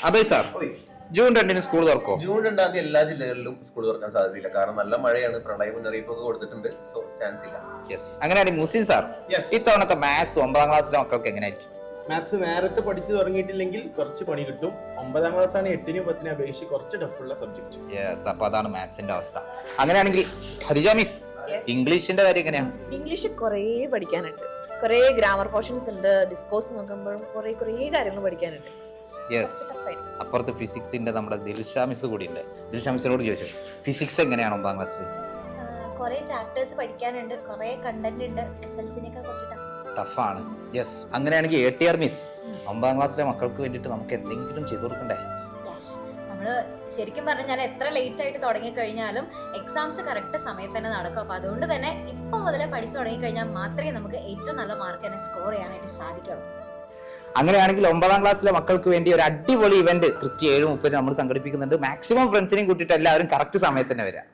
Abhay sir, June 2 school തുറക്കോ? June 2 എല്ലാ ജില്ലകളിലും സ്കൂൾ തുറക്കാൻ സാധ്യതയില്ല. കാരണം നല്ല മഴയാണ്, പ്രളയ മുന്നറിയിപ്പൊക്കെ കൊടുത്തിട്ടുണ്ട്. സോ ചാൻസ് ഇല്ല. യെസ്. അങ്ങനെയാണെങ്കിൽ മുസ്ലിം സാർ, ഇത്തവണത്തെ മാത്സ് 9ാം ക്ലാസ്സിലെ മക്കൾക്ക് എങ്ങനെയായിരിക്കും? മാത്സ് നേരത്തെ പഠിച്ചു തുടങ്ങിയിട്ടില്ലെങ്കിൽ കുറച്ച് പണി കിട്ടും. 9ാം ക്ലാസ് ആണ് 8നും 10നും അപേക്ഷിച്ച് കുറച്ച് ടഫുള്ള സബ്ജക്ട്. യെസ്. അപ്പൊ അതാണ് മാത്സിന്റെ അവസ്ഥ. അങ്ങനെയാണെങ്കിൽ ഹരിജ മിസ്, ഇംഗ്ലീഷിന്റെ കാര്യം എങ്ങനെയാ? ഇംഗ്ലീഷ് കുറേ പഠിക്കാനുണ്ട്. കുറേ ഗ്രാമർ പോർഷൻസ് ഉണ്ട്. ഡിസ്കോഴ്സ് നോക്കുമ്പോഴും കുറേ കാര്യങ്ങൾ പഠിക്കാനുണ്ട്. യെസ്. അപ്പുറത്ത് ഫിസിക്സിന്റെ നമ്മുടെ ദിൽഷ മിസ് കൂടി ഉണ്ട്. ദിൽഷ മിസ്സിനോട് ചോദിച്ചു, ഫിസിക്സ് എങ്ങനെയാണ് 9ാം ക്ലാസ്സിൽ? കുറെ ചാപ്റ്റേഴ്സ് പഠിക്കാനുണ്ട്, കുറെ കണ്ടന്റ് ഉണ്ട്. SLC-നേക്കാൾ കുറച്ച് ടഫാണ്. യെസ്. അങ്ങനെയാണെങ്കിൽ ATR മിസ്, 9ാം ക്ലാസ്സിലെ മക്കൾക്ക് വേണ്ടിയിട്ട് നമുക്ക് എന്തെങ്കിലും ചെയ്തു കൊടുക്കണ്ടേ? നമ്മള് ശരിക്കും പറഞ്ഞാൽ എത്ര ലേറ്റ് ആയിട്ട് തുടങ്ങി കഴിഞ്ഞാലും എക്സാംസ് കറക്റ്റ് സമയത്ത് തന്നെ നടക്കും. അപ്പൊ അതുകൊണ്ട് തന്നെ ഇപ്പൊ മുതലേ പഠിച്ചു തുടങ്ങി കഴിഞ്ഞാൽ മാത്രമേ നമുക്ക് ഏറ്റവും നല്ല മാർക്ക് തന്നെ സ്കോർ ചെയ്യാനായിട്ട് സാധിക്കുള്ളൂ. അങ്ങനെയാണെങ്കിൽ 9ാം ക്ലാസ്സിലെ മക്കൾക്ക് വേണ്ടി ഒരു അടിപൊളി ഇവന്റ് കൃത്യം 7:30 നമ്മൾ സംഘടിപ്പിക്കുന്നുണ്ട്. മാക്സിമം ഫ്രണ്ട്സിനെയും കൂട്ടിയിട്ട് എല്ലാവരും കറക്റ്റ് സമയത്ത് തന്നെ വരാം.